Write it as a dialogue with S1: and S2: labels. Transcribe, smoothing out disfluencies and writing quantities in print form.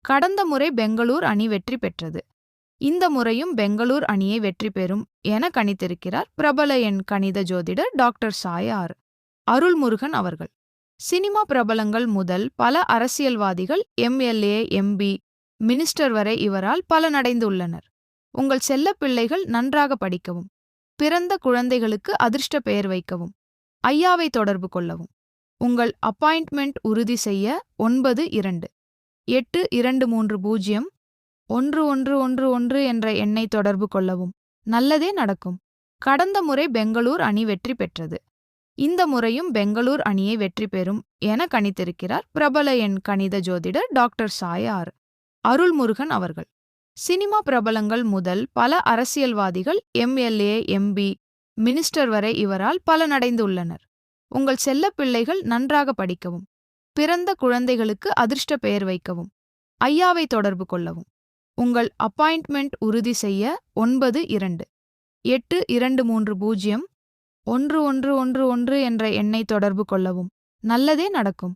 S1: கடந்த முறை பெங்களூர் அணி வெற்றி பெற்றது. இந்த முறையும் பெங்களூர் அணியை வெற்றி பெறும் என கணித்திருக்கிறார் பிரபல எண் கணித ஜோதிடர் டாக்டர் சாயார் அருள்முருகன் அவர்கள். சினிமா பிரபலங்கள் முதல் பல அரசியல்வாதிகள், எம்எல்ஏ, எம்பி, மினிஸ்டர் வரை இவரால் பலனடைந்துள்ளனர். உங்கள் செல்ல பிள்ளைகள் நன்றாக படிக்கவும், பிறந்த குழந்தைகளுக்கு அதிர்ஷ்ட பெயர் வைக்கவும் ஐயாவை தொடர்பு கொள்ளவும். உங்கள் அப்பாயின்ட்மெண்ட் உறுதி செய்ய 9230111111 என்ற எண்ணை தொடர்பு கொள்ளவும். நல்லதே நடக்கும். கடந்த முறை பெங்களூர் அணி வெற்றி பெற்றது. இந்த முறையும் பெங்களூர் அணியை வெற்றி பெறும் என கணித்திருக்கிறார் பிரபல எண் கணித ஜோதிடர் டாக்டர் சாயார் அருள்முருகன் அவர்கள். சினிமா பிரபலங்கள் முதல் பல அரசியல்வாதிகள், எம்எல்ஏ, எம்பி, மினிஸ்டர் வரை இவரால் பலனடைந்துள்ளனர். உங்கள் செல்ல பிள்ளைகள் நன்றாக படிக்கவும், பிறந்த குழந்தைகளுக்கு அதிர்ஷ்ட பெயர் வைக்கவும் ஐயாவை தொடர்பு கொள்ளவும். உங்கள் அப்பாயின்ட்மெண்ட் உறுதி செய்ய 9280111111 என்ற எண்ணை தொடர்பு கொள்ளவும். நல்லதே நடக்கும்.